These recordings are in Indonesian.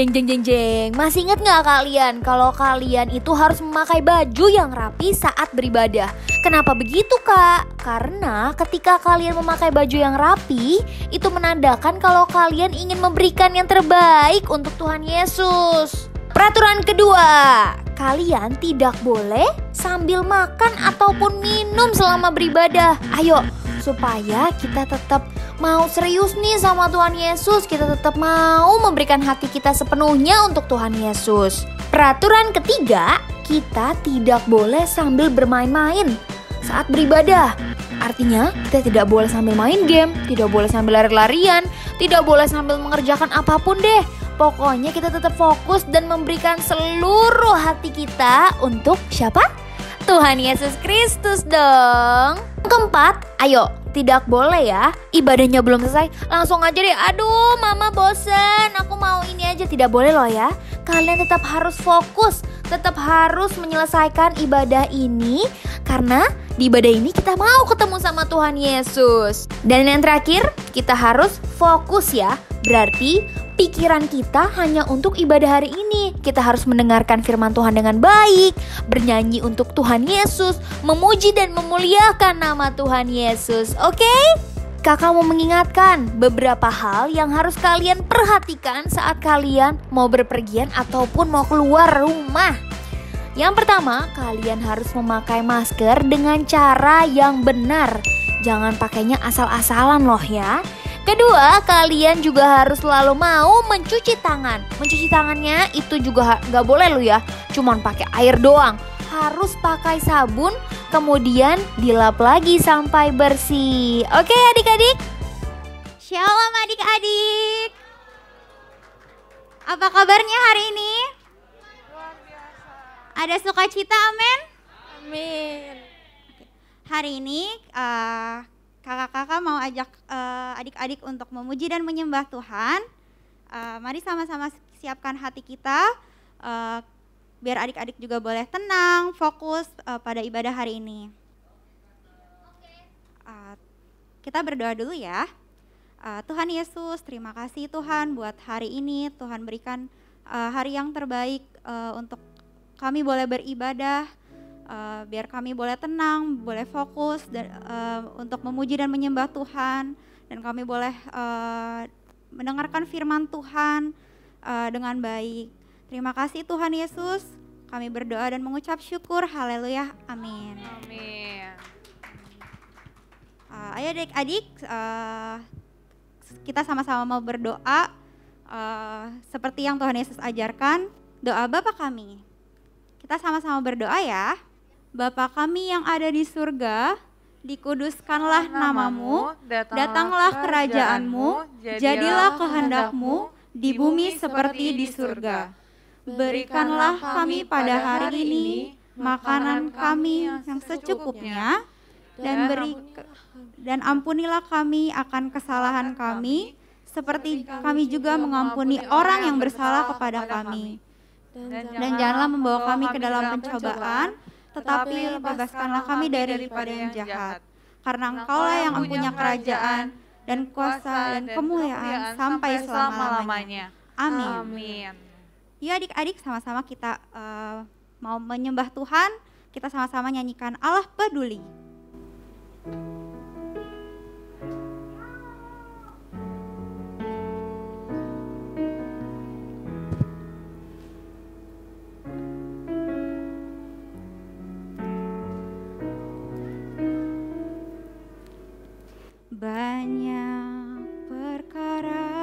Jeng jeng jeng jeng. Masih ingat gak kalian kalau kalian itu harus memakai baju yang rapi saat beribadah? Kenapa begitu kak? Karena ketika kalian memakai baju yang rapi, itu menandakan kalau kalian ingin memberikan yang terbaik untuk Tuhan Yesus. Peraturan kedua, kalian tidak boleh sambil makan ataupun minum selama beribadah. Ayo, supaya kita tetap mau serius nih sama Tuhan Yesus, kita tetap mau memberikan hati kita sepenuhnya untuk Tuhan Yesus. Peraturan ketiga, kita tidak boleh sambil bermain-main saat beribadah. Artinya, kita tidak boleh sambil main game, tidak boleh sambil lari-larian, tidak boleh sambil mengerjakan apapun deh. Pokoknya kita tetap fokus dan memberikan seluruh hati kita untuk siapa? Tuhan Yesus Kristus dong. Keempat, ayo, tidak boleh ya, ibadahnya belum selesai langsung aja deh, aduh mama bosen, aku mau ini aja. Tidak boleh loh ya. Kalian tetap harus fokus, tetap harus menyelesaikan ibadah ini, karena di ibadah ini kita mau ketemu sama Tuhan Yesus. Dan yang terakhir, kita harus fokus ya. Berarti pikiran kita hanya untuk ibadah hari ini. Kita harus mendengarkan firman Tuhan dengan baik, bernyanyi untuk Tuhan Yesus, memuji dan memuliakan nama Tuhan Yesus. Oke? Kakak mau mengingatkan beberapa hal yang harus kalian perhatikan saat kalian mau berpergian ataupun mau keluar rumah. Yang pertama, kalian harus memakai masker dengan cara yang benar. Jangan pakainya asal-asalan loh ya. Kedua, kalian juga harus selalu mau mencuci tangan. Mencuci tangannya itu juga gak boleh lo ya, cuman pakai air doang. Harus pakai sabun, kemudian dilap lagi sampai bersih. Oke adik-adik? Shalom adik-adik. Apa kabarnya hari ini? Luar biasa. Ada sukacita, amin? Amin. Hari ini kakak-kakak mau ajak adik-adik untuk memuji dan menyembah Tuhan. Mari sama-sama siapkan hati kita, biar adik-adik juga boleh tenang, fokus pada ibadah hari ini. Kita berdoa dulu ya. Tuhan Yesus, terima kasih Tuhan buat hari ini. Tuhan berikan hari yang terbaik untuk kami boleh beribadah. Biar kami boleh tenang, boleh fokus untuk memuji dan menyembah Tuhan, dan kami boleh mendengarkan firman Tuhan dengan baik. Terima kasih Tuhan Yesus, kami berdoa dan mengucap syukur, haleluya, amin. Amin. Ayo adik-adik, kita sama-sama mau berdoa seperti yang Tuhan Yesus ajarkan, doa Bapa kami. Kita sama-sama berdoa ya. Bapa kami yang ada di surga, dikuduskanlah namamu, datanglah kerajaanmu, jadilah kehendakmu di bumi seperti di surga. Berikanlah kami pada hari ini makanan kami yang secukupnya, dan ampunilah kami akan kesalahan kami, seperti kami juga mengampuni orang yang bersalah kepada kami. Dan janganlah membawa kami ke dalam pencobaan, tetapi bebaskanlah kami daripada yang jahat. Karena Engkaulah yang mempunyai kerajaan dan kuasa dan kemuliaan sampai selama-lamanya. Amin. Yuk adik-adik, sama-sama kita mau menyembah Tuhan. Kita sama-sama nyanyikan Allah Peduli. Banyak perkara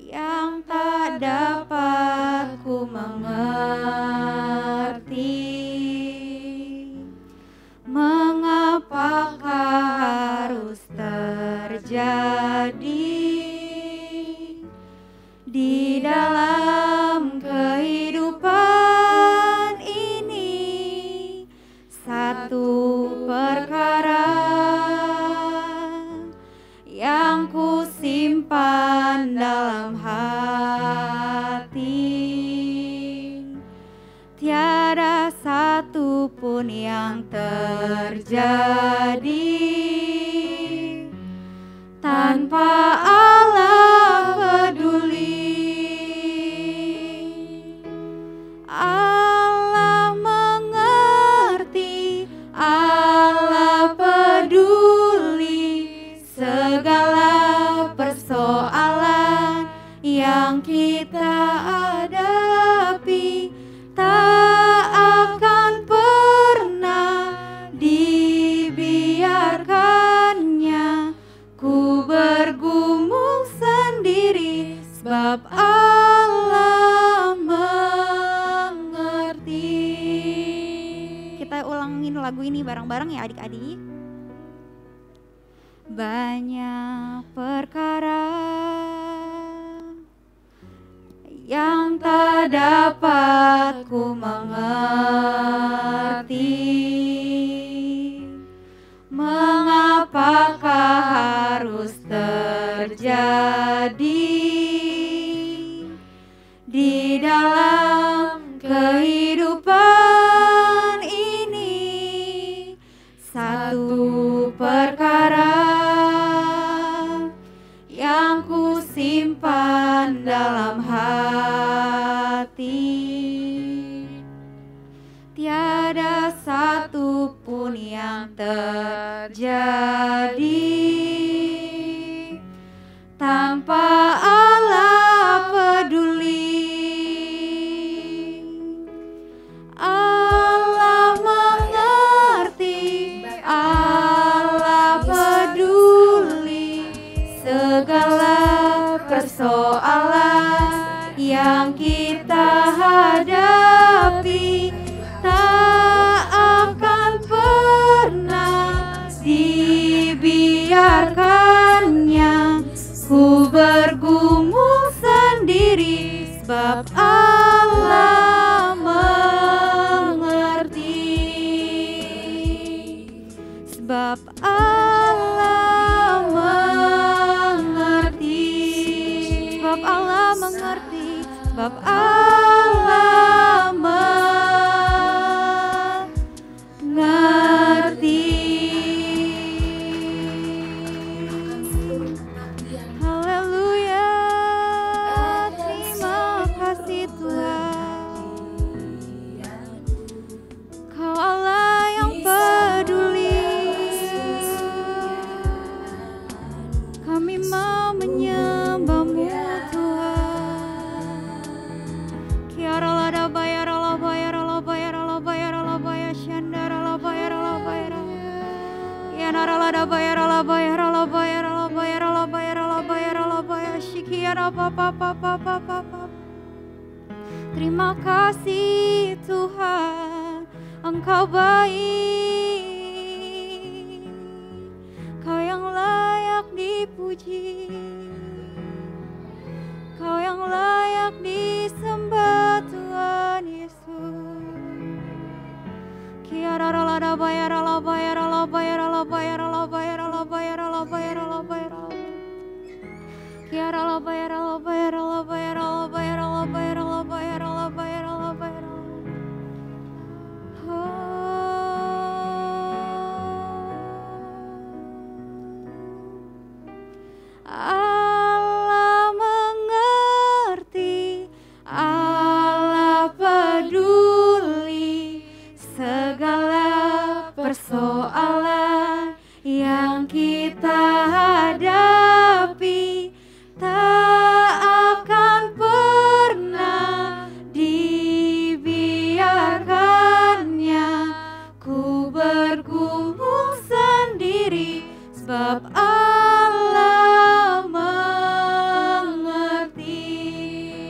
yang tak dapat ku mengerti, mengapakah harus terjadi di dalam kehidupan ini. Satu perkara yang ku simpan dalam hati, tiada satu pun yang terjadi tanpa Allah peduli. hadapi, tak akan pernah dibiarkannya. Ku bergumul sendiri sebab Allah mengerti. Kita ulangin lagu ini bareng-bareng ya adik-adik. Banyak perkara yang tak dapat ku mengerti, mengapakah harus terjadi di dalam kehidupan ini. Satu perkara yang ku simpan dalam hati, tiada satu pun yang terjadi tanpa Allah peduli. Allah mengerti, Allah peduli segala persoalan yang kita hadapi, tak akan pernah dibiarkannya. Ku bergumul sendiri sebab Allah mengerti, sebab Allah mengerti, sebab Allah mengerti, sebab Allah mengerti. Haleluya, terima kasih Tuhan. Kau Allah yang peduli, kami mau menyembah-Mu Tuhan. Kiara lada bayar Allah bayar Allah bayar Allah bayar Allah bayar syandar Allah bayar Allah bayar. Ya nara lada bayar Allah bayar Allah bayar Allah bayar Allah bayar Allah bayar Allah bayar syikiara papa papa papa papa. Terima kasih Tuhan, Engkau baik, Kau yang layak dipuji, Kau yang layak disembah Tuhan Yesus. Kiara lada bayar Allah bayar Allah bayar Allah bayar Allah bayar Allah bayar Allah bayar Allah bayar Allah. Kiara Allah bayar Allah bayar Allah bayar Allah bayar Allah bayar Allah bayar Allah bayar Allah bayar Allah. Allah mengerti, Allah peduli segala persoalan yang kita hadapi, tak akan pernah dibiarkannya. Ku bergumul sendiri sebab Allah mengerti,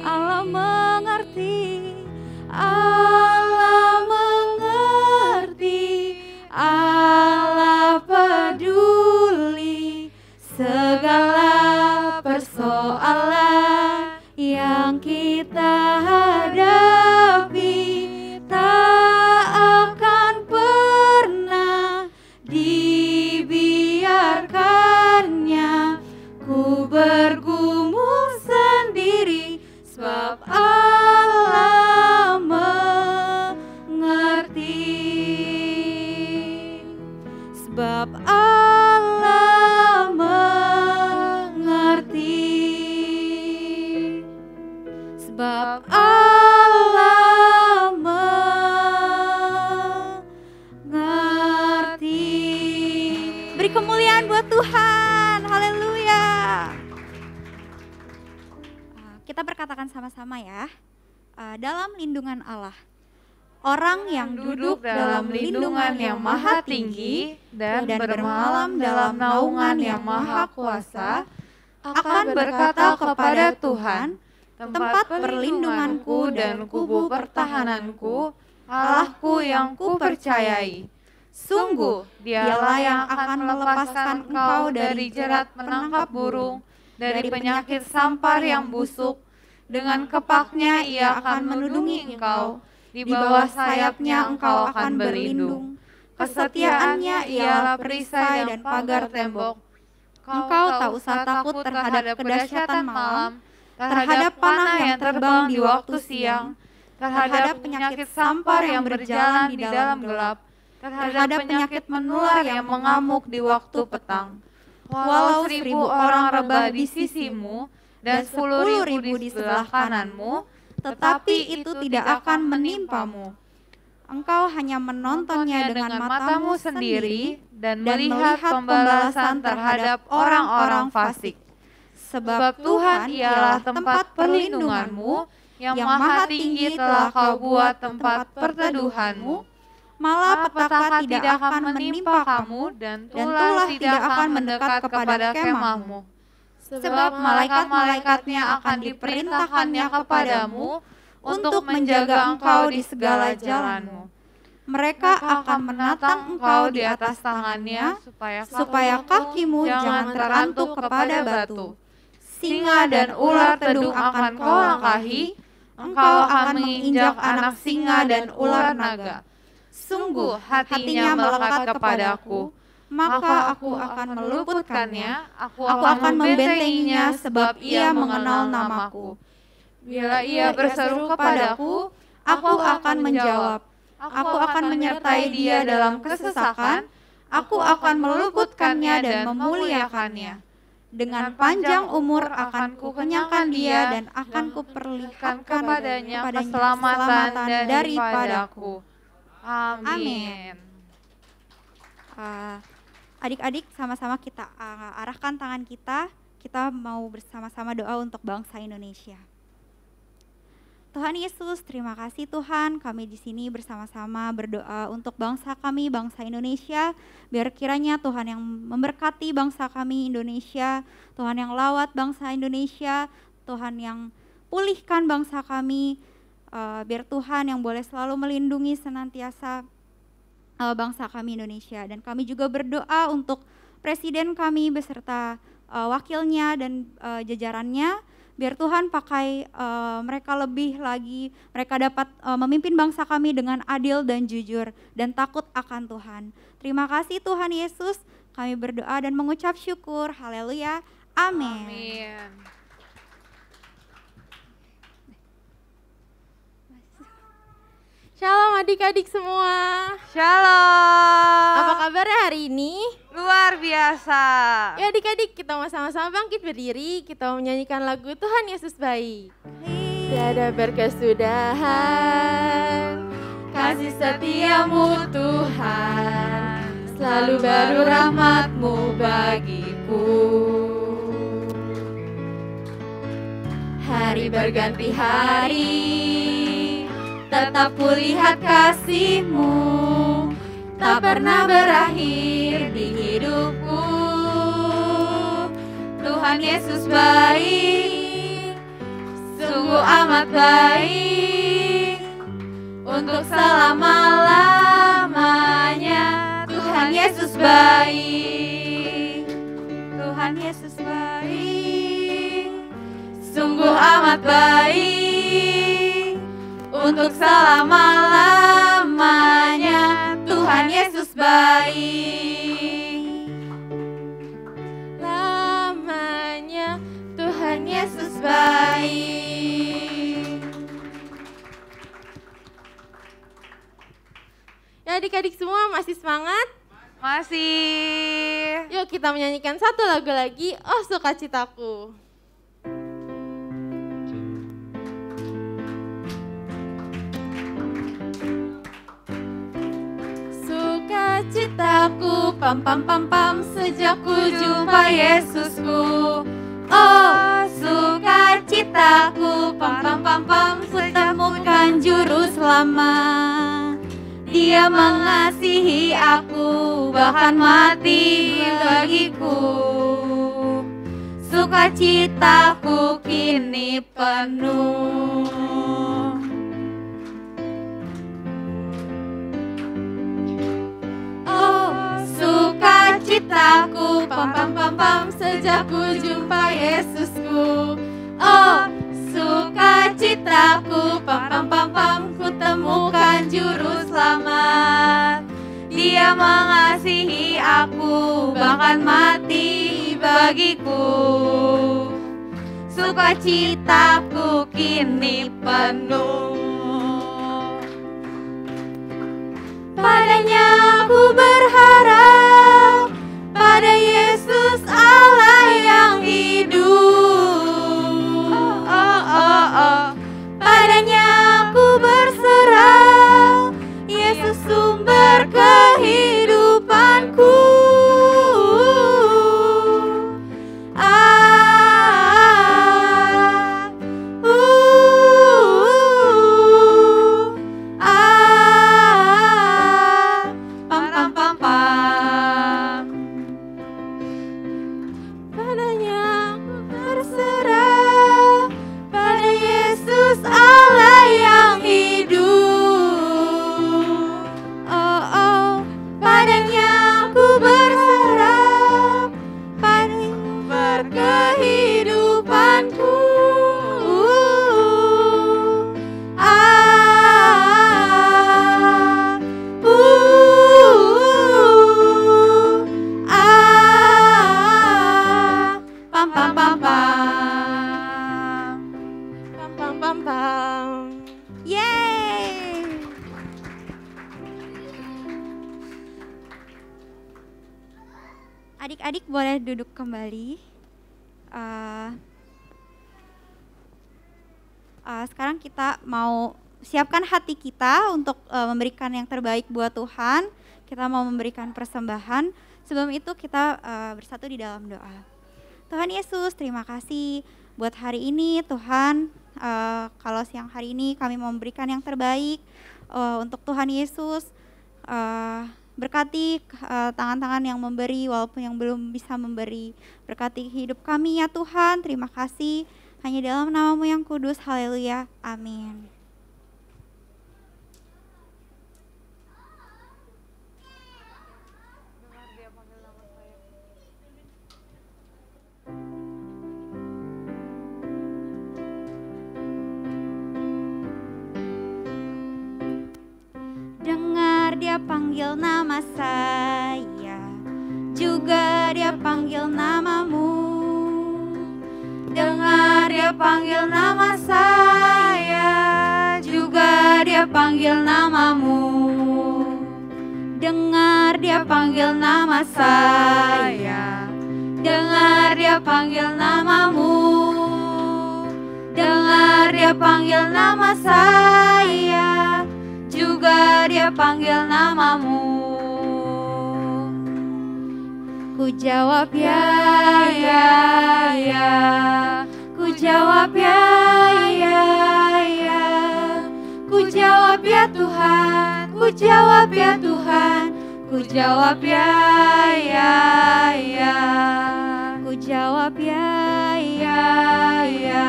Allah mengerti, Allah mengerti, Allah peduli segala persoalan yang kita hadapi, tak akan pernah dibiarkannya. Ku bergumul sendiri sebab Allah mengerti, sebab Allah mengerti, sebab Allah mengerti. Beri kemuliaan buat Tuhan. Haleluya. Kita berkata katakan sama-sama ya. Dalam lindungan Allah. Orang yang duduk dalam lindungan yang maha tinggi dan bermalam dalam naungan yang maha kuasa akan berkata kepada Tuhan, tempat perlindunganku dan kubu pertahananku, Allahku yang kupercayai. Sungguh, dialah yang akan melepaskan engkau dari jerat penangkap burung, dari penyakit sampar yang busuk. Dengan kepaknya ia akan menudungi engkau, di bawah sayapnya engkau akan berlindung. Kesetiaannya ialah perisai dan pagar tembok. Engkau tak usah takut terhadap kedahsyatan malam, terhadap panah yang terbang di waktu siang, terhadap penyakit sampar yang berjalan di dalam gelap, terhadap penyakit menular yang mengamuk di waktu petang. Walau 1.000 orang rebah di sisimu dan 10.000 di sebelah kananmu, tetapi itu tidak akan menimpamu. Engkau hanya menontonnya dengan matamu sendiri dan melihat pembalasan terhadap orang-orang fasik. Sebab Tuhan ialah tempat perlindunganmu, yang maha tinggi telah kau buat tempat perteduhanmu. Malapetaka tidak akan menimpa kamu dan tulah tidak akan mendekat kepada kemahmu. Sebab malaikat-malaikatnya akan diperintahkannya kepadamu untuk menjaga engkau di segala jalanmu. Mereka akan menatang engkau di atas tangannya, supaya kakimu jangan terantuk kepada batu. Singa dan ular tedung akan kau langkahi, engkau akan menginjak anak singa dan ular naga. Sungguh hatinya melekat kepadaku, maka aku akan meluputkannya, aku akan membentenginya sebab ia mengenal namaku. Bila ia berseru kepadaku, aku akan menjawab. Aku akan menyertai dia dalam kesesakan, aku akan meluputkannya dan memuliakannya. Dengan panjang umur akan kukenyangkan dia dan akan kuperlihatkan kepadanya keselamatan daripadaku. Amin. Adik-adik, sama-sama kita arahkan tangan kita mau bersama-sama doa untuk bangsa Indonesia. Tuhan Yesus, terima kasih Tuhan, kami di sini bersama-sama berdoa untuk bangsa kami, bangsa Indonesia. Biar kiranya Tuhan yang memberkati bangsa kami Indonesia, Tuhan yang lawat bangsa Indonesia, Tuhan yang pulihkan bangsa kami. Biar Tuhan yang boleh selalu melindungi senantiasa bangsa kami Indonesia. Dan kami juga berdoa untuk presiden kami beserta wakilnya dan jajarannya. Biar Tuhan pakai mereka lebih lagi, mereka dapat memimpin bangsa kami dengan adil dan jujur dan takut akan Tuhan. Terima kasih Tuhan Yesus, kami berdoa dan mengucap syukur. Haleluya. Amin. Amin. Shalom adik-adik semua. Shalom. Apa kabarnya hari ini? Luar biasa. Ya adik-adik, kita mau sama-sama bangkit berdiri, kita mau menyanyikan lagu Tuhan Yesus Baik. Tiada berkesudahan kasih setiamu Tuhan, selalu baru rahmatmu bagiku. Hari berganti hari, tetap kulihat kasih-Mu, tak pernah berakhir di hidupku. Tuhan Yesus baik, sungguh amat baik, untuk selama-lamanya. Tuhan Yesus baik, Tuhan Yesus baik, sungguh amat baik, untuk selama-lamanya. Tuhan Yesus baik, lamanya Tuhan Yesus baik. Ya adik-adik semua masih semangat? Masih. Yuk kita menyanyikan satu lagu lagi, Oh Sukacitaku. Sukacitaku, pam pam pam pam, sejak ku jumpa Yesusku. Oh sukacita Sukacitaku pam pam pam pam, kutemukan juru selamat. Dia mengasihi aku, bahkan mati bagiku. Sukacitaku kini penuh. Oh, sukacitaku pam pam pam pam, sejak ku jumpa Yesusku. Oh, sukacitaku pam pam pam pam, ku temukan juru selamat. Dia mengasihi aku, bahkan mati bagiku. Sukacitaku kini penuh. Padanya aku berharap, pada Yesus Allah yang hidup. Padanya aku berserah, Yesus sumber kehidupanku. Adik-adik boleh duduk kembali. Sekarang kita mau siapkan hati kita untuk memberikan yang terbaik buat Tuhan. Kita mau memberikan persembahan. Sebelum itu kita bersatu di dalam doa. Tuhan Yesus, terima kasih buat hari ini Tuhan. Kalau siang hari ini kami mau memberikan yang terbaik untuk Tuhan Yesus. Berkati tangan-tangan yang memberi walaupun yang belum bisa memberi. Berkati hidup kami ya Tuhan, terima kasih. Hanya dalam nama-Mu yang kudus, haleluya, amin. Dengar dia panggil nama saya, juga dia panggil namamu. Dengar dia panggil nama saya, juga dia panggil namamu. Dengar dia panggil nama saya, dengar dia panggil namamu. Dengar dia panggil nama saya, juga dia panggil namamu. Ku jawab ya, ya, ya. Ku jawab ya, ya, ya. Ku jawab ya Tuhan, ku jawab ya Tuhan. Ku jawab ya, ya, ya. Ku jawab ya, ya, ya.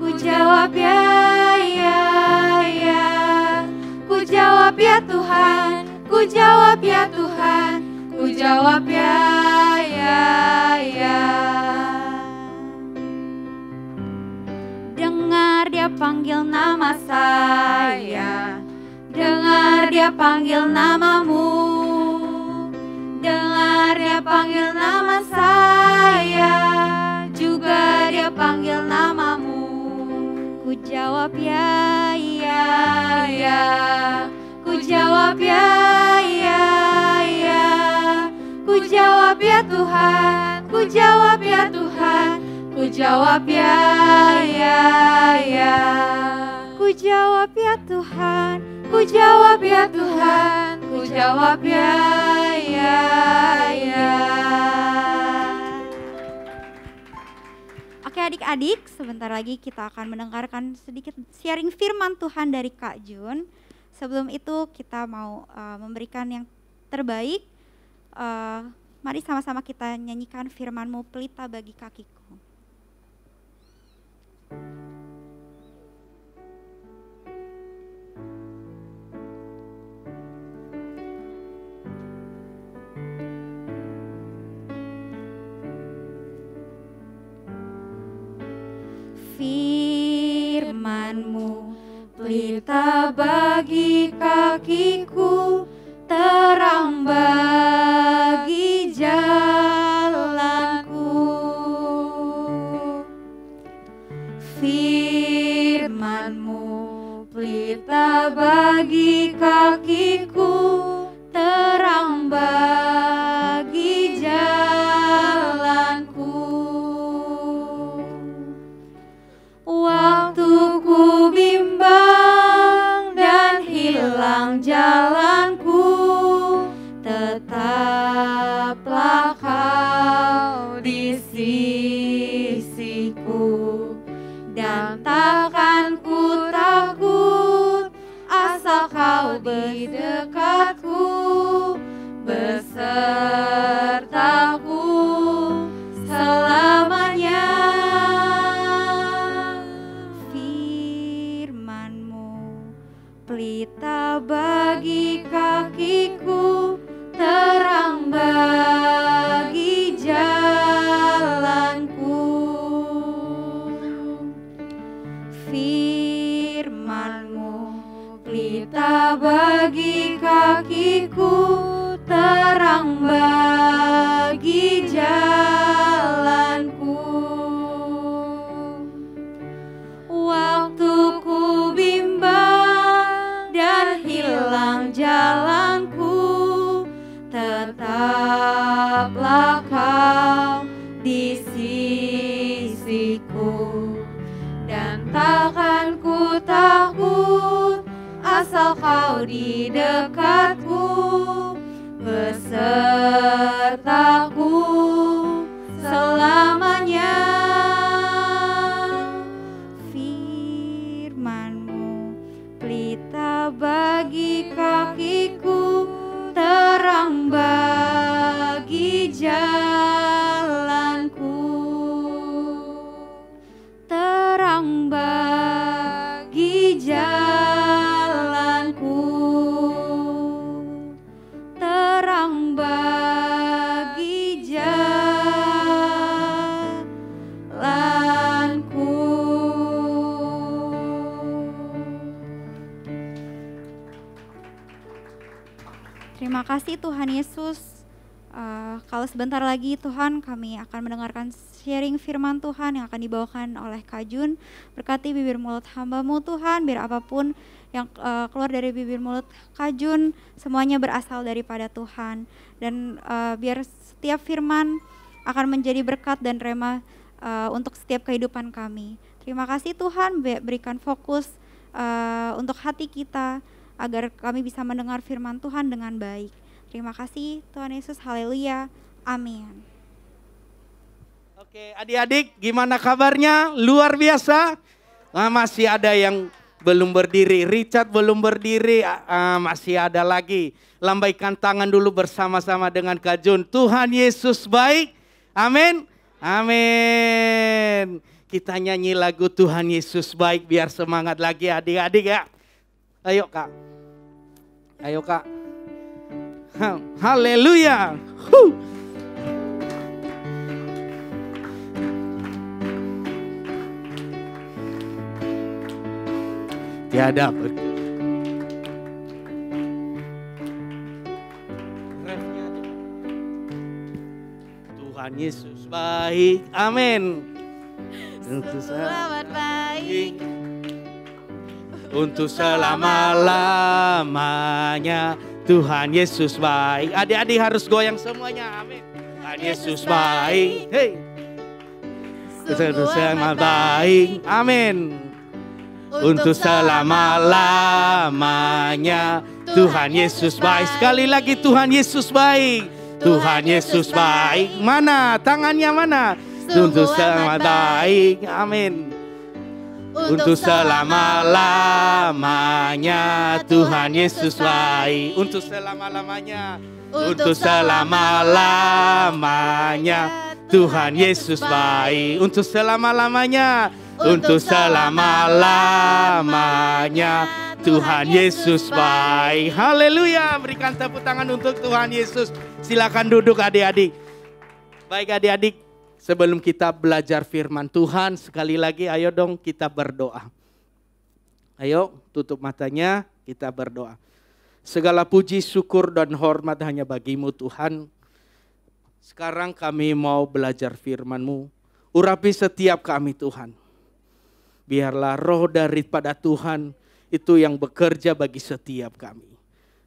Ku jawab ya, ya, ya. Ku jawab ya Tuhan, ku jawab ya Tuhan, ku jawab ya, ya, ya. Dengar dia panggil nama saya, dengar dia panggil namamu. Dengar dia panggil nama saya, juga dia panggil namamu. Ku jawab ya, ya, ya. Ku jawab ya, ya, ya. Ku jawab ya Tuhan, ku jawab ya Tuhan. Ku jawab ya, ya, ya. Ku jawab ya Tuhan, ku jawab ya Tuhan. Ku jawab ya, ya, ya. Oke adik-adik, sebentar lagi kita akan mendengarkan sedikit sharing firman Tuhan dari Kak Jun. Sebelum itu kita mau memberikan yang terbaik. Mari sama-sama kita nyanyikan firman-Mu, pelita bagi kakiku. Firman-Mu, pelita bagi kakiku, terang bagi jalanku. Firman-Mu, pelita bagi kakiku, terang bagi jalanku. Waktu ku bimbang dan hilang jalanku, tetaplah Kau di sisiku, dan takkan ku takut asal Kau di dekatku, besertaku selamanya. Firman-Mu, pelita bagi kakiku, terang bagi jalanku. Firman-Mu, pelita bagi kakiku, terang bagi jalanku. Waktu ku bimbang dan hilang jalanku, tetaplah Kau di sisiku, dan takkan ku takut asal Kau di dekatku, besertaku selamanya. Firman-Mu, pelita bagi kakiku, terang bagi jalanku, terang bagi jalanku, terang bagi jalanku. Terima kasih Tuhan Yesus. Kalau sebentar lagi Tuhan kami akan mendengarkan sharing firman Tuhan yang akan dibawakan oleh Kak Jun. Berkati bibir mulut hamba-Mu Tuhan, biar apapun yang keluar dari bibir mulut Kak Jun semuanya berasal daripada Tuhan. Dan biar setiap firman akan menjadi berkat dan rema untuk setiap kehidupan kami. Terima kasih Tuhan, berikan fokus untuk hati kita agar kami bisa mendengar firman Tuhan dengan baik. Terima kasih Tuhan Yesus, haleluya, amin. Oke, adik-adik gimana kabarnya? Luar biasa. Masih ada yang belum berdiri, Richard belum berdiri, masih ada lagi. Lambaikan tangan dulu bersama-sama dengan Kak Jun. Tuhan Yesus baik, amin, amin. Kita nyanyi lagu Tuhan Yesus baik biar semangat lagi adik-adik ya. Ayo Kak, ayo Kak. Haleluya. Tiada Tuhan Yesus baik, amin. Untuk selamat baik, untuk selama-lamanya. Tuhan Yesus baik. Adik-adik harus goyang semuanya, amin. Tuhan Yesus baik, hey. Untuk selamat baik, amin. Untuk selama-lamanya. Tuhan Yesus baik. Sekali lagi Tuhan Yesus baik. Tuhan Yesus baik. Mana? Tangannya mana? Untuk selamat baik. Amin. Untuk selama-lamanya Tuhan Yesus baik. Untuk selama-lamanya. Untuk selama-lamanya Tuhan Yesus baik. Untuk selama-lamanya. Untuk selama-lamanya Tuhan Yesus baik. Haleluya. Berikan tepuk tangan untuk Tuhan Yesus. Silakan duduk adik-adik. Baik adik-adik. Sebelum kita belajar firman Tuhan, sekali lagi ayo dong kita berdoa. Ayo tutup matanya, kita berdoa. Segala puji, syukur, dan hormat hanya bagi-Mu Tuhan. Sekarang kami mau belajar firman-Mu. Urapi setiap kami Tuhan. Biarlah roh daripada Tuhan itu yang bekerja bagi setiap kami.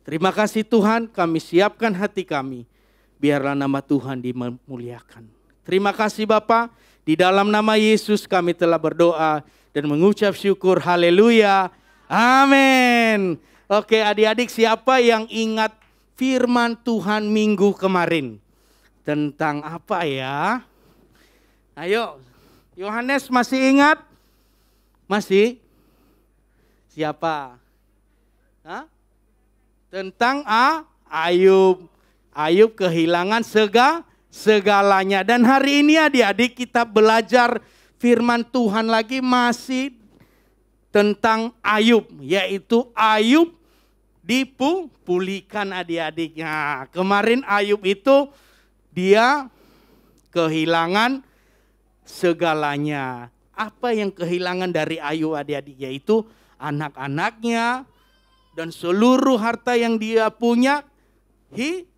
Terima kasih Tuhan, kami siapkan hati kami. Biarlah nama Tuhan dimuliakan. Terima kasih Bapa, di dalam nama Yesus kami telah berdoa dan mengucap syukur. Haleluya. Amin. Oke adik-adik, siapa yang ingat firman Tuhan minggu kemarin? Tentang apa ya? Ayo, Yohanes masih ingat? Masih? Siapa? Hah? Tentang Ayub. Ayub kehilangan segalanya. Dan hari ini adik-adik kita belajar firman Tuhan lagi masih tentang Ayub. Yaitu Ayub dipulihkan adik-adiknya. Kemarin Ayub itu dia kehilangan segalanya. Apa yang kehilangan dari Ayub adik-adik? Yaitu anak-anaknya dan seluruh harta yang dia punya.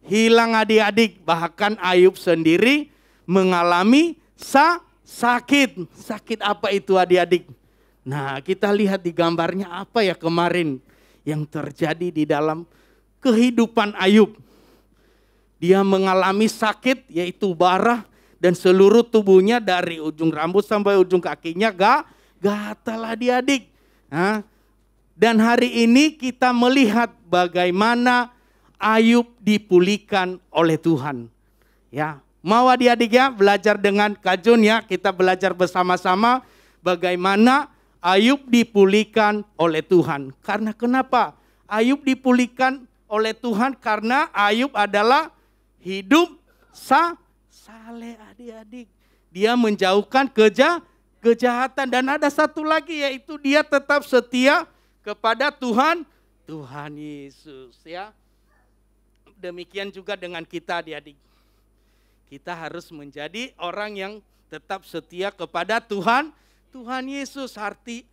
Hilang adik-adik. Bahkan Ayub sendiri mengalami sakit. Sakit apa itu adik-adik? Nah kita lihat di gambarnya apa ya kemarin yang terjadi di dalam kehidupan Ayub. Dia mengalami sakit yaitu bara dan seluruh tubuhnya dari ujung rambut sampai ujung kakinya gatal adik-adik. Nah, dan hari ini kita melihat bagaimana Ayub dipulihkan oleh Tuhan. Ya, mau adik-adik ya belajar dengan Kak Jun ya, kita belajar bersama-sama bagaimana Ayub dipulihkan oleh Tuhan. Karena kenapa? Ayub dipulihkan oleh Tuhan karena Ayub adalah hidup saleh adik-adik. Dia menjauhkan kejahatan dan ada satu lagi yaitu dia tetap setia kepada Tuhan Yesus ya. Demikian juga dengan kita adik-adik. Kita harus menjadi orang yang tetap setia kepada Tuhan Yesus. Hari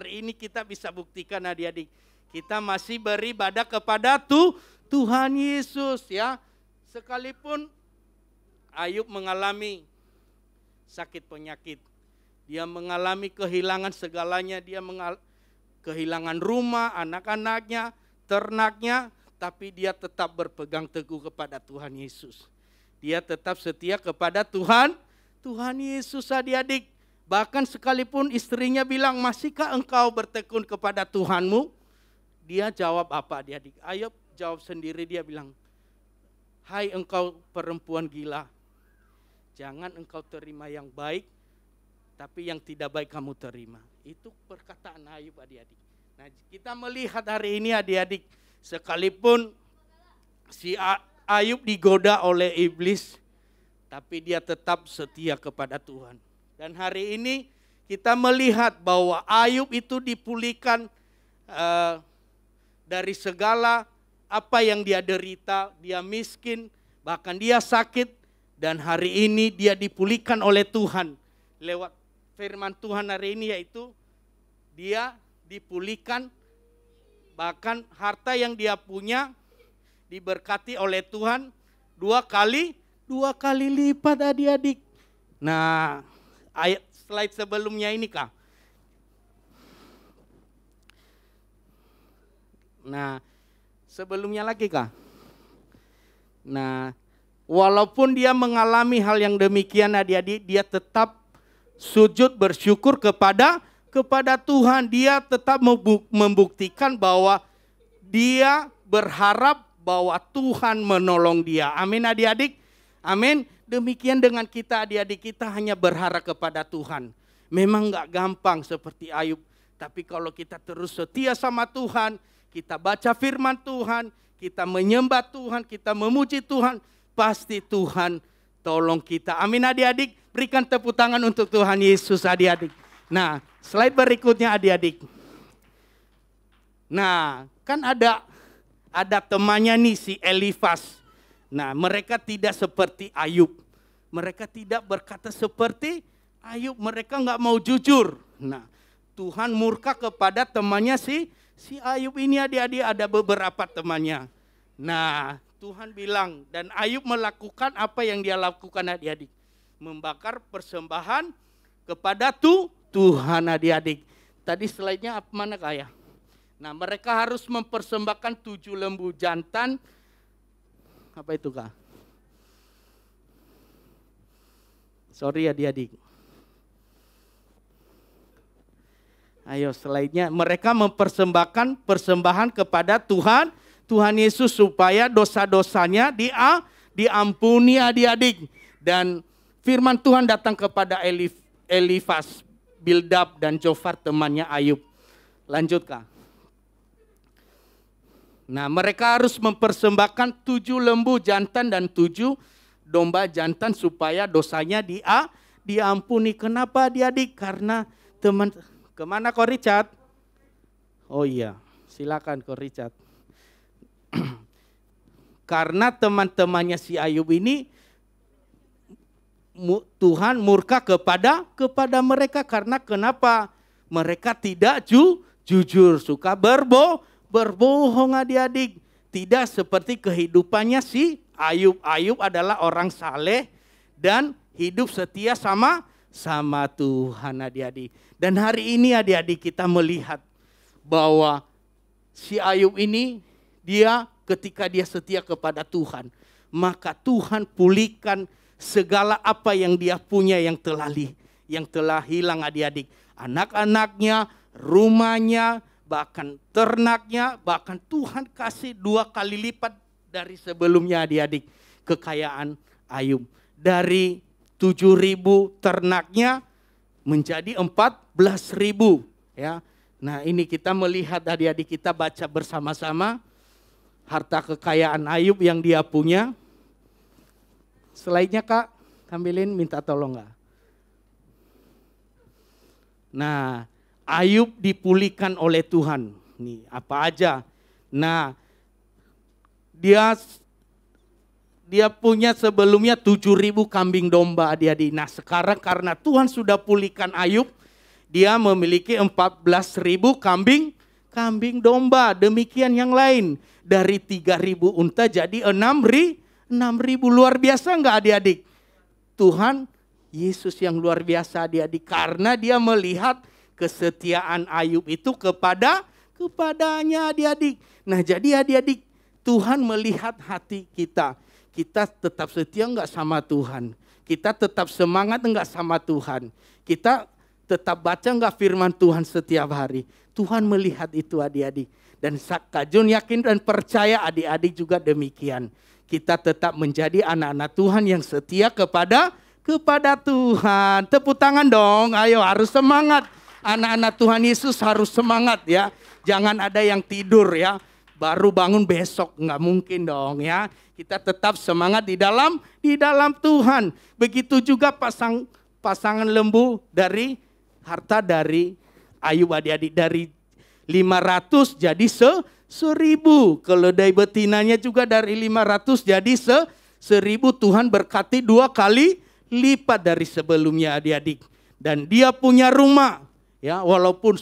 ini kita bisa buktikan adik-adik. Kita masih beribadah kepada Tuhan Yesus ya. Sekalipun Ayub mengalami sakit penyakit. Dia mengalami kehilangan segalanya. Dia kehilangan rumah, anak-anaknya, ternaknya. Tapi dia tetap berpegang teguh kepada Tuhan Yesus. Dia tetap setia kepada Tuhan Yesus adik-adik. Bahkan sekalipun istrinya bilang, masihkah engkau bertekun kepada Tuhanmu? Dia jawab apa adik-adik? Ayub jawab sendiri, dia bilang, hai engkau perempuan gila. Jangan engkau terima yang baik, tapi yang tidak baik kamu terima. Itu perkataan Ayub adik-adik. Nah kita melihat hari ini adik-adik, sekalipun si Ayub digoda oleh iblis, tapi dia tetap setia kepada Tuhan. Dan hari ini kita melihat bahwa Ayub itu dipulihkan dari segala apa yang dia derita. Dia miskin, bahkan dia sakit. Dan hari ini dia dipulihkan oleh Tuhan. Lewat firman Tuhan hari ini yaitu dia dipulihkan. Bahkan harta yang dia punya diberkati oleh Tuhan dua kali lipat adik-adik. Nah, ayat slide sebelumnya ini Kak. Nah, sebelumnya lagi Kak. Nah, walaupun dia mengalami hal yang demikian adik-adik, dia tetap sujud bersyukur kepada Tuhan. Dia tetap membuktikan bahwa dia berharap bahwa Tuhan menolong dia. Amin adik-adik. Amin. Demikian dengan kita adik-adik, kita hanya berharap kepada Tuhan. Memang gak gampang seperti Ayub. Tapi kalau kita terus setia sama Tuhan, kita baca firman Tuhan, kita menyembah Tuhan, kita memuji Tuhan, pasti Tuhan tolong kita. Amin adik-adik. Berikan tepuk tangan untuk Tuhan Yesus adik-adik. Nah, slide berikutnya adik-adik. Nah, kan ada temannya nih si Elifas. Nah, mereka tidak seperti Ayub. Mereka tidak berkata seperti Ayub. Mereka nggak mau jujur. Nah, Tuhan murka kepada temannya si Ayub ini adik-adik, ada beberapa temannya. Nah, Tuhan bilang, dan Ayub melakukan apa yang dia lakukan adik-adik. Membakar persembahan kepada Tuhan adik-adik. Tadi slide-nya mana Kak ya? Nah, mereka harus mempersembahkan 7 lembu jantan. Apa itu Kak? Sorry adik-adik. Ayo slide-nya. Mereka mempersembahkan persembahan kepada Tuhan Yesus supaya dosa-dosanya diampuni adik-adik. Dan firman Tuhan datang kepada Elifas, Bildad dan Zofar temannya Ayub. Lanjut Kak. Nah, mereka harus mempersembahkan 7 lembu jantan dan 7 domba jantan supaya dosanya diampuni. Kenapa adik-adik? Karena kemana Ko Richard? Oh iya, silakan Ko Richard. Karena teman-temannya si Ayub ini Tuhan murka kepada mereka. Karena kenapa? Mereka tidak jujur, suka berbohong adik-adik. Tidak seperti kehidupannya si Ayub. Ayub adalah orang saleh dan hidup setia sama Tuhan adik-adik. Dan hari ini adik-adik kita melihat bahwa si Ayub ini dia ketika dia setia kepada Tuhan, maka Tuhan pulihkan segala apa yang dia punya yang telah hilang adik-adik. Anak-anaknya, rumahnya, bahkan ternaknya, bahkan Tuhan kasih 2 kali lipat dari sebelumnya adik-adik kekayaan Ayub. Dari 7.000 ternaknya menjadi 14.000 ya. Nah, ini kita melihat adik-adik, kita baca bersama-sama harta kekayaan Ayub yang dia punya. Slide-nya Kak, ambilin, minta tolong Kak. Nah, Ayub dipulihkan oleh Tuhan. Nih, apa aja. Nah, dia punya sebelumnya 7.000 kambing domba adik-adik. Nah, sekarang karena Tuhan sudah pulihkan Ayub, dia memiliki 14.000 kambing domba. Demikian yang lain. Dari 3.000 unta jadi 6.000. Luar biasa enggak adik-adik? Tuhan Yesus yang luar biasa adik-adik. Karena dia melihat kesetiaan Ayub itu kepadanya adik-adik. Nah, jadi adik-adik, Tuhan melihat hati kita. Kita tetap setia enggak sama Tuhan? Kita tetap semangat enggak sama Tuhan? Kita tetap baca enggak firman Tuhan setiap hari? Tuhan melihat itu adik-adik. Dan Kak Jun yakin dan percaya adik-adik juga demikian. Kita tetap menjadi anak-anak Tuhan yang setia kepada Tuhan. Tepuk tangan dong, ayo harus semangat. Anak-anak Tuhan Yesus harus semangat ya. Jangan ada yang tidur ya. Baru bangun besok, nggak mungkin dong ya. Kita tetap semangat di dalam Tuhan. Begitu juga pasangan lembu dari harta dari Ayub adik-adik. Dari 500 jadi 1.000. Keledai betinanya juga dari 500 jadi 1.000. Tuhan berkati 2 kali lipat dari sebelumnya adik-adik. Dan dia punya rumah. Ya, walaupun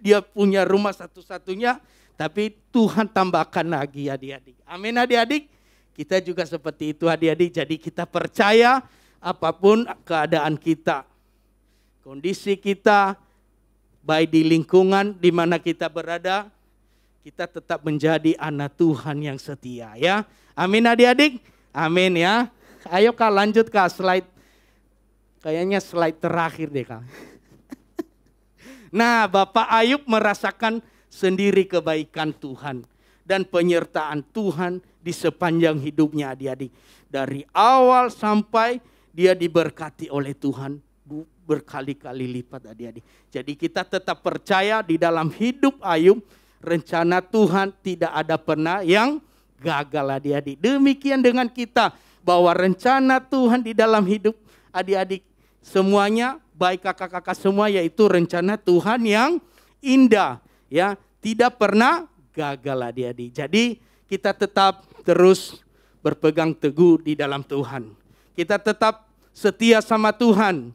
dia punya rumah satu-satunya, tapi Tuhan tambahkan lagi adik-adik. Amin adik-adik. Kita juga seperti itu adik-adik. Jadi kita percaya apapun keadaan kita, kondisi kita, baik di lingkungan di mana kita berada, kita tetap menjadi anak Tuhan yang setia ya. Amin adik-adik. Amin ya. Ayo Kak, lanjut Kak, slide. Kayaknya slide terakhir deh Kak. Nah, Bapak Ayub merasakan sendiri kebaikan Tuhan. dan penyertaan Tuhan di sepanjang hidupnya adik-adik. Dari awal sampai dia diberkati oleh Tuhan berkali-kali lipat adik-adik. Jadi kita tetap percaya di dalam hidup Ayub, rencana Tuhan tidak ada pernah yang gagal adik-adik. Demikian dengan kita, bahwa rencana Tuhan di dalam hidup adik-adik semuanya, baik kakak-kakak semua, yaitu rencana Tuhan yang indah, ya, tidak pernah gagal adik-adik. Jadi kita tetap terus berpegang teguh di dalam Tuhan. Kita tetap setia sama Tuhan.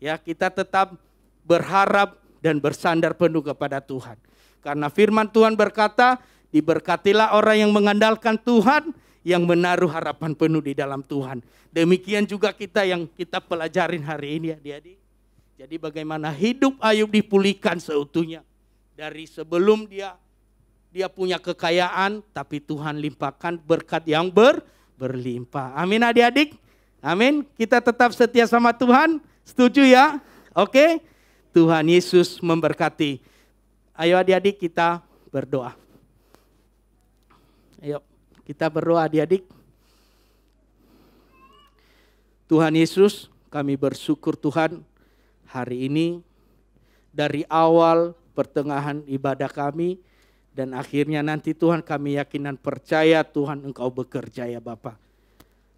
Ya, kita tetap berharap dan bersandar penuh kepada Tuhan. Karena firman Tuhan berkata, diberkatilah orang yang mengandalkan Tuhan, yang menaruh harapan penuh di dalam Tuhan. Demikian juga kita yang kita pelajarin hari ini adik-adik. Jadi bagaimana hidup Ayub dipulihkan seutuhnya. Dari sebelum dia punya kekayaan, tapi Tuhan limpahkan berkat yang berlimpah. Amin adik-adik. Amin. Kita tetap setia sama Tuhan. Setuju ya? Oke. Tuhan Yesus memberkati. Ayo adik-adik kita berdoa. Ayo kita berdoa adik-adik. Tuhan Yesus, kami bersyukur Tuhan hari ini dari awal pertengahan ibadah kami dan akhirnya nanti Tuhan kami yakin dan percaya Tuhan Engkau bekerja ya Bapa.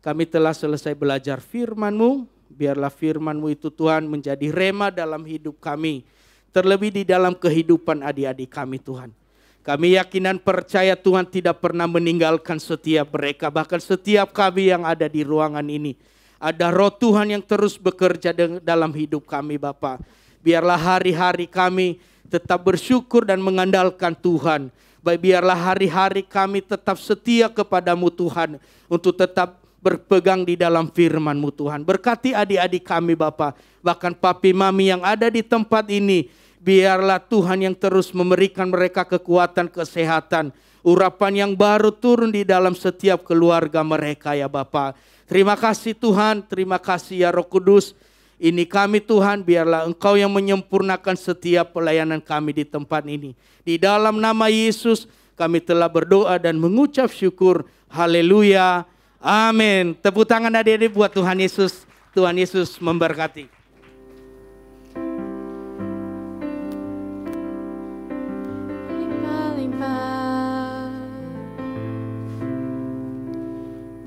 Kami telah selesai belajar firman-Mu, biarlah firman-Mu itu Tuhan menjadi rema dalam hidup kami. Terlebih di dalam kehidupan adik-adik kami Tuhan. Kami yakin dan percaya Tuhan tidak pernah meninggalkan setiap mereka. Bahkan setiap kami yang ada di ruangan ini. Ada roh Tuhan yang terus bekerja dalam hidup kami Bapa. Biarlah hari-hari kami tetap bersyukur dan mengandalkan Tuhan. Biarlah hari-hari kami tetap setia kepadamu Tuhan. Untuk tetap berpegang di dalam firman-Mu Tuhan. Berkati adik-adik kami Bapa. Bahkan papi mami yang ada di tempat ini. Biarlah Tuhan yang terus memberikan mereka kekuatan, kesehatan. Urapan yang baru turun di dalam setiap keluarga mereka ya Bapa. Terima kasih Tuhan, terima kasih ya Roh Kudus. Ini kami Tuhan, biarlah Engkau yang menyempurnakan setiap pelayanan kami di tempat ini. Di dalam nama Yesus kami telah berdoa dan mengucap syukur. Haleluya. Amin. Tepuk tangan adik-adik buat Tuhan Yesus. Tuhan Yesus memberkati.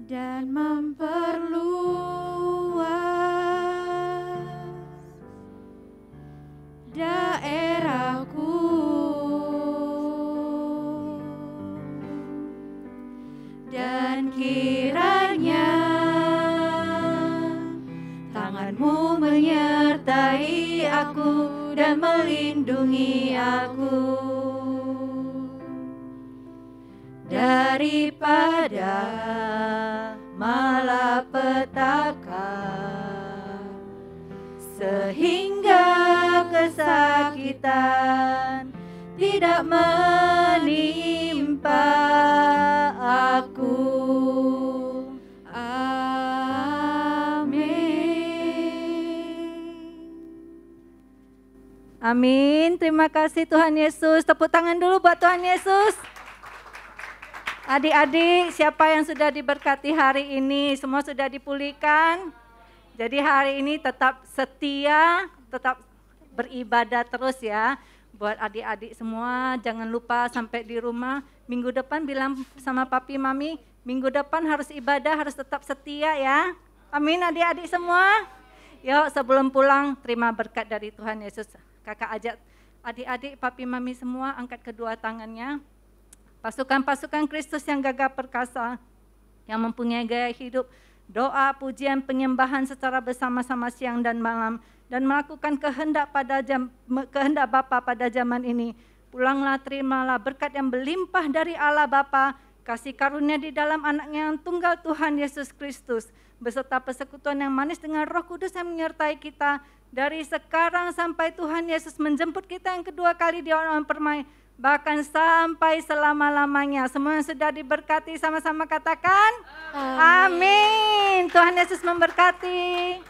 Dan memperluas daerahku, dan kiranya tangan-Mu menyertai aku dan melindungi aku daripada malapetaka, sehingga kesakitan tidak menimpa aku. Amin. Amin. Terima kasih Tuhan Yesus. Tepuk tangan dulu buat Tuhan Yesus. Adik-adik, siapa yang sudah diberkati hari ini, semua sudah dipulihkan. Jadi hari ini tetap setia, tetap beribadah terus ya. Buat adik-adik semua, jangan lupa sampai di rumah. Minggu depan bilang sama papi mami, minggu depan harus ibadah, harus tetap setia ya. Amin adik-adik semua. Yuk sebelum pulang, terima berkat dari Tuhan Yesus. Kakak ajak adik-adik, papi mami semua angkat kedua tangannya. Pasukan-pasukan Kristus yang gagah perkasa, yang mempunyai gaya hidup, doa, pujian, penyembahan secara bersama-sama siang dan malam, dan melakukan kehendak Bapa pada zaman ini. Pulanglah, terimalah berkat yang berlimpah dari Allah Bapa, kasih karunia di dalam anaknya yang tunggal Tuhan Yesus Kristus, beserta persekutuan yang manis dengan Roh Kudus yang menyertai kita, dari sekarang sampai Tuhan Yesus menjemput kita yang kedua kali di awan permai, bahkan sampai selama-lamanya. Semua yang sudah diberkati sama-sama katakan amin. Tuhan Yesus memberkati.